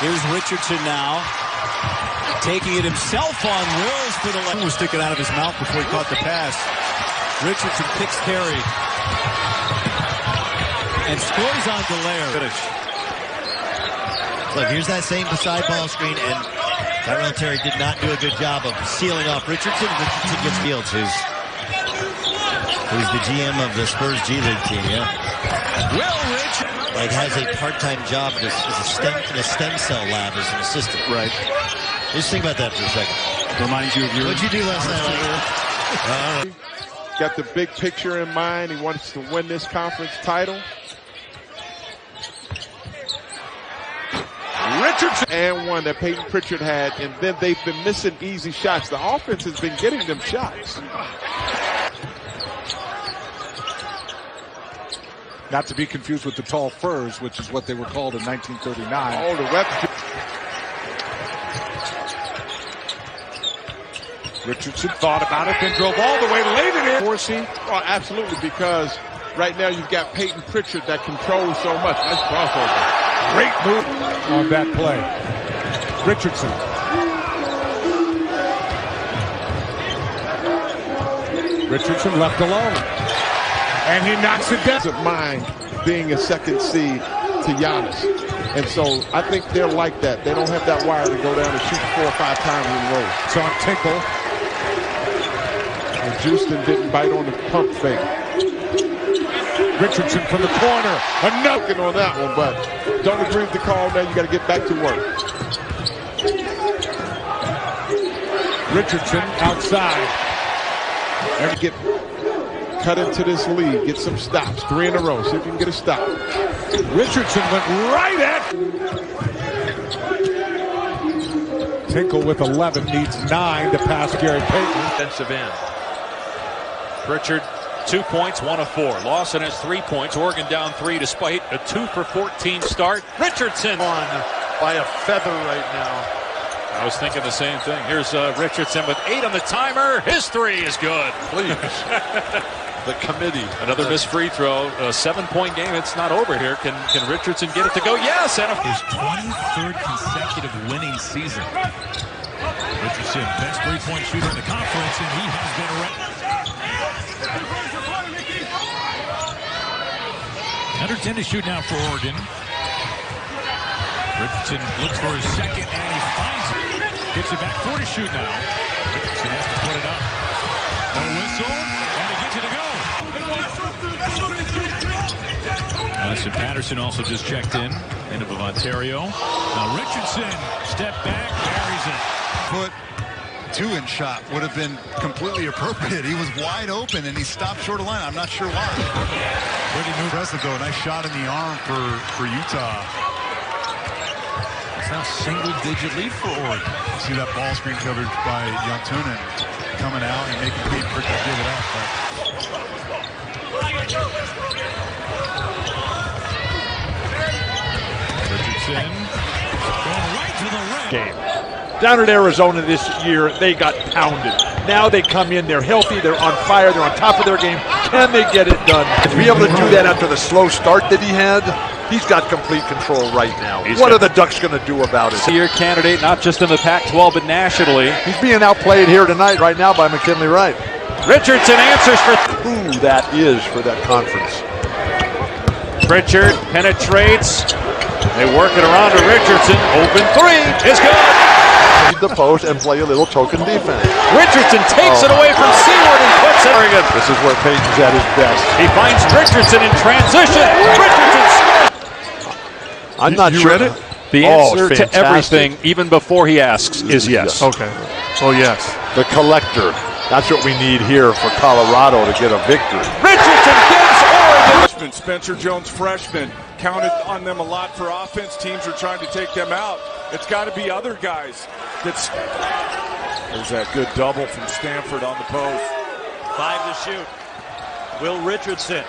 Here's Richardson now. Taking it himself on Wills for the left. Was sticking out of his mouth before he caught the pass. Richardson kicks carry. And scores on Delaire. Finish. Look, here's that same side ball screen, and Tyrell Terry did not do a good job of sealing off Richardson. Richardson gets Fields, who's the GM of the Spurs G League team, yeah. Will Richardson like has a part-time job in a stem cell lab as an assistant. Right. Just think about that for a second. Reminds you of your... What'd you do last night? Got the big picture in mind. He wants to win this conference title. Richardson and one that Peyton Pritchard had, and then they've been missing easy shots. The offense has been getting them shots. Not to be confused with the Tall Furs, which is what they were called in 1939. Oh, the weapon. Richardson thought about it, then drove all the way, laid it in. Horsey. Oh, absolutely, because right now you've got Peyton Pritchard that controls so much. Nice crossover. Great move on that play. Richardson. Richardson left alone. And he knocks it down. Of mind being a second seed to Giannis. And so I think they're like that. They don't have that wire to go down and shoot 4 or 5 times in a row. It's on Tinkle. And Houston didn't bite on the pump fake. Richardson from the corner. Knocking on that one, but don't agree with the call. Now you got to get back to work. Richardson outside. And get cut into this lead. Get some stops. 3 in a row. See if you can get a stop. Richardson went right at. Tinkle with 11 needs 9 to pass Gary Payton. Defensive end. Pritchard, 2 points, 1 of 4. Lawson has 3 points. Oregon down 3 despite a 2 for 14 start. Richardson on by a feather right now. I was thinking the same thing. Here's Richardson with 8 on the timer. His 3 is good. Please. The committee. Another missed free throw. A 7-point game. It's not over here. Can Richardson get it to go? Yes. And his 23rd consecutive winning season. Richardson, best three-point shooter in the conference, and he has been around. Under 10 to shoot now for Oregon. Richardson looks for his second, and he finds it. Gets it back 4 to shoot now. Richardson has to put it up. A whistle, and he gets it to go. Madison Patterson also just checked in of Ontario. Now Richardson, step back, carries it. Put 2-inch shot would have been completely appropriate. He was wide open, and he stopped short of line. I'm not sure why. Pretty impressive, though. Nice shot in the arm for Utah. It's now single-digit lead for Oregon. See that ball screen coverage by Jantunen coming out and making Peyton Pritchard give it up. Richardson going right to the rim. Game. Down at Arizona this year, they got pounded. Now they come in, they're healthy, they're on fire, they're on top of their game. Can they get it done? To be able to do that after the slow start that he had, he's got complete control right now. What are the Ducks going to do about it? Year candidate, not just in the Pac-12, but nationally. He's being outplayed here tonight, right now, by McKinley Wright. Richardson answers for who that is for that conference. Pritchard penetrates. They work it around to Richardson. Open 3 is good. Lead the post and play a little token defense. Richardson takes it away from Seward and puts it. This is where Peyton's at his best. He finds Richardson in transition. Richardson. I'm not sure. The answer to everything, even before he asks, is yes. Okay. Oh, yes. The collector. That's what we need here for Colorado to get a victory. Richardson gives Oregon. Spencer Jones, freshman. Counted on them a lot for offense. Teams are trying to take them out. It's got to be other guys. There's that good double from Stanford on the post. 5 to shoot. Will Richardson.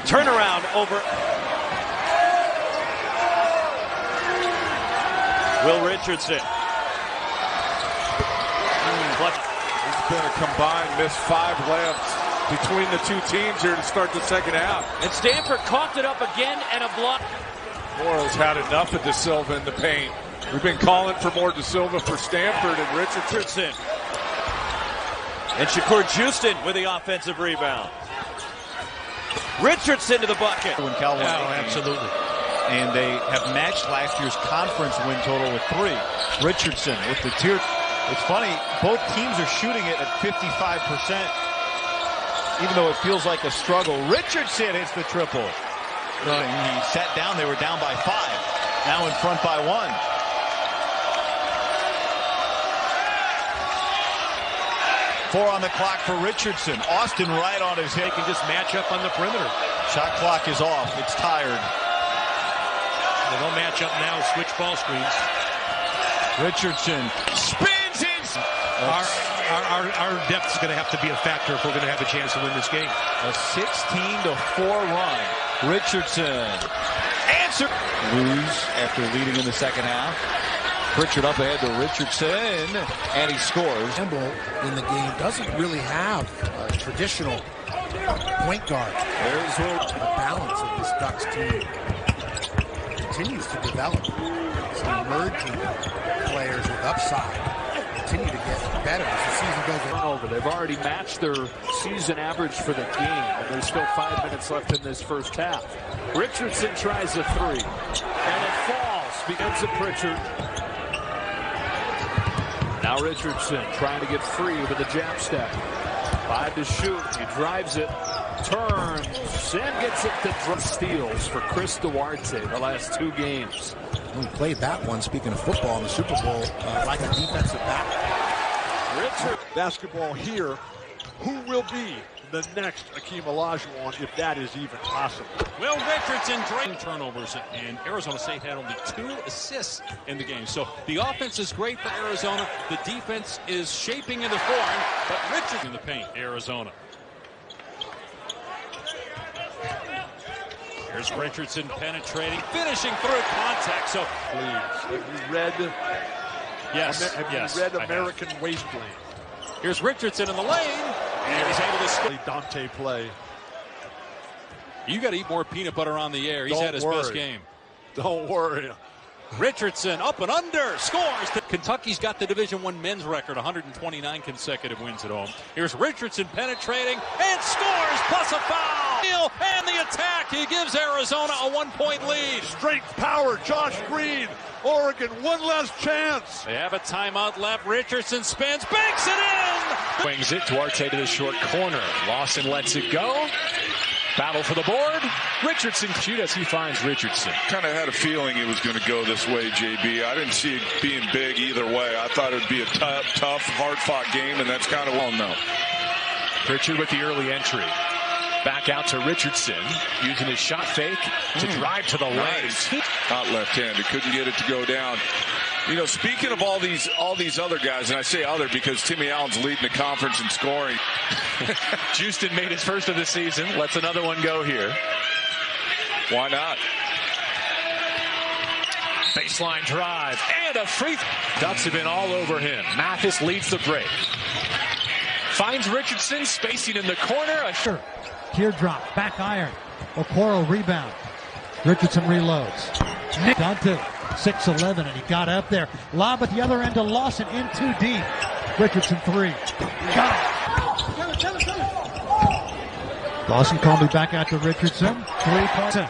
Turnaround over. Will Richardson. It's been a combined missed 5 layups between the two teams here to start the second half. And Stanford coughed it up again and a block. Morrow's had enough of De Silva in the paint. We've been calling for more De Silva for Stanford and Richardson. And Shakur Houston with the offensive rebound. Richardson to the bucket. When Cal won, absolutely. And they have matched last year's conference win total with 3. Richardson with the tier. It's funny, both teams are shooting it at 55%, even though it feels like a struggle. Richardson hits the triple. He sat down, they were down by 5. Now in front by 1. Four on the clock for Richardson. Austin right on his hit. Can just match up on the perimeter. Shot clock is off. It's tired. They'll match up now, switch ball screens. Richardson spins in. Our depth is going to have to be a factor if we're going to have a chance to win this game. A 16-4 run. Richardson. Answer. Lose after leading in the second half. Pritchard up ahead to Richardson, and he scores. Campbell in the game doesn't really have a traditional point guard. There's where the balance of this Ducks team continues to develop. Some emerging players with upside continue to get better as the season goes on. They've already matched their season average for the game, and there's still 5 minutes left in this first half. Richardson tries a 3, and it falls. Begins at Pritchard. Now Richardson trying to get free with a jab step. 5 to shoot. He drives it, turns, and gets it to steals for Chris Duarte the last 2 games. We played that one, speaking of football, in the Super Bowl, like a defensive back. Richard. Basketball here. Who will be the next Akeem Olajuwon, if that is even possible? Will Richardson drain turnovers, and Arizona State had only 2 assists in the game. So the offense is great for Arizona. The defense is shaping into form, but Richardson in the paint, Arizona. Here's Richardson penetrating, finishing through contact. So Please, have you read? Yes, Have you read American Wasteland? Here's Richardson in the lane, and he's able to score. Dante play. You got to eat more peanut butter on the air. He's had his best game. Don't worry. Richardson up and under, scores. Kentucky's got the Division I men's record, 129 consecutive wins at home. Here's Richardson penetrating and scores, plus a foul. And the attack, he gives Arizona a 1-point lead. Strength, power, Josh Green. Oregon, one last chance. They have a timeout left. Richardson spins, banks it in. Swings it, Duarte to the short corner. Lawson lets it go. Battle for the board. Richardson shoot as he finds Richardson. Kind of had a feeling it was going to go this way, JB. I didn't see it being big either way. I thought it would be a tough, hard-fought game, and that's kind of well known. Pritchard with the early entry. Back out to Richardson, using his shot fake to drive to the lane. Not left-handed, couldn't get it to go down. You know, speaking of all these other guys, and I say other because Timmy Allen's leading the conference in scoring. Houston made his first of the season. Lets another one go here. Why not? Baseline drive and a free. Ducks have been all over him. Mathis leads the break. Finds Richardson spacing in the corner. Teardrop, back iron. Okoro rebound. Richardson reloads. Dante, 6'11", and he got up there. Lob at the other end to Lawson, in too deep. Richardson 3. Got it. Lawson called me back out to Richardson. 3-point.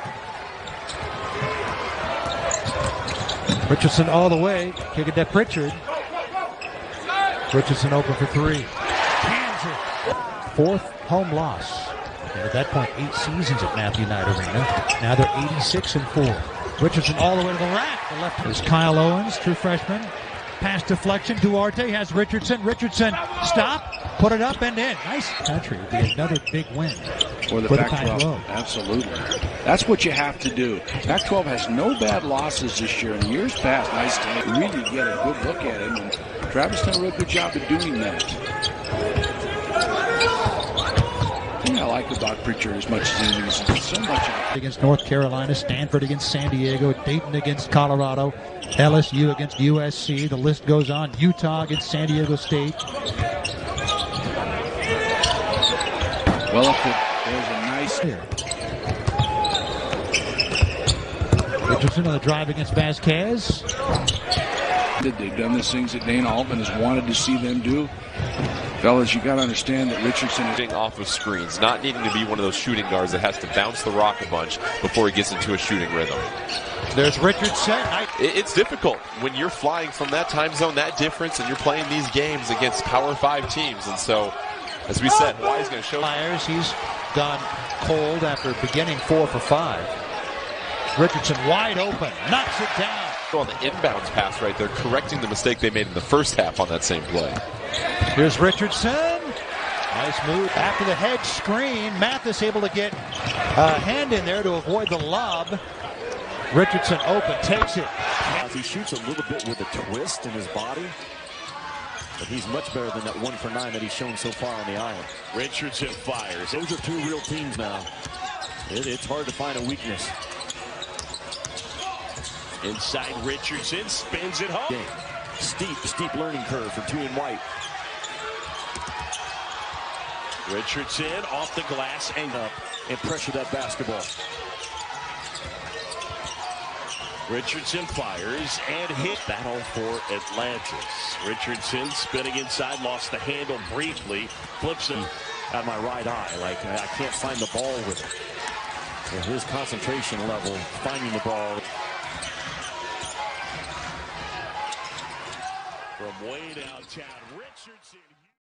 Richardson all the way. Kick it to Pritchard. Richardson open for 3. Fourth home loss. And at that point, 8 seasons at Matthew Knight Arena. Now they're 86-4. Richardson all the way to the rack. The left is Kyle Owens, true freshman. Pass deflection. Duarte has Richardson. Richardson stop, put it up and in. Nice country. Would be another big win for the Pac-12. Absolutely. That's what you have to do. Pac-12 has no bad losses this year. In years past, nice to really get a good look at him. And Travis done a real good job of doing that. I like about Pritchard as much as anything. So much against North Carolina, Stanford against San Diego, Dayton against Colorado, LSU against USC. The list goes on. Utah against San Diego State. Well, there's a nice here. Richardson on the drive against Vasquez. They've done the things that Dana Altman has wanted to see them do. Fellas, you got to understand that Richardson is off of screens, not needing to be one of those shooting guards that has to bounce the rock a bunch before he gets into a shooting rhythm. There's Richardson. It's difficult when you're flying from that time zone, that difference, and you're playing these games against Power 5 teams. And so, as we said, Hawaii's going to show. Myers, he's gone cold after beginning 4 for 5. Richardson wide open, knocks it down. On the inbounds pass right there, correcting the mistake they made in the first half on that same play. Here's Richardson. Nice move. After the hedge screen, Mathis able to get a hand in there to avoid the lob. Richardson open, takes it. He shoots a little bit with a twist in his body, but he's much better than that 1 for 9 that he's shown so far on the island. Richardson fires. Those are two real teams now. It's hard to find a weakness. Inside Richardson, spins it home. Steep learning curve for 2 and White. Richardson off the glass and up and pressure that basketball. Richardson fires and hit. Battle for Atlantis. Richardson spinning inside, lost the handle briefly, flips him out of my right eye. Like I can't find the ball with him. His concentration level, finding the ball. From way downtown, Richardson.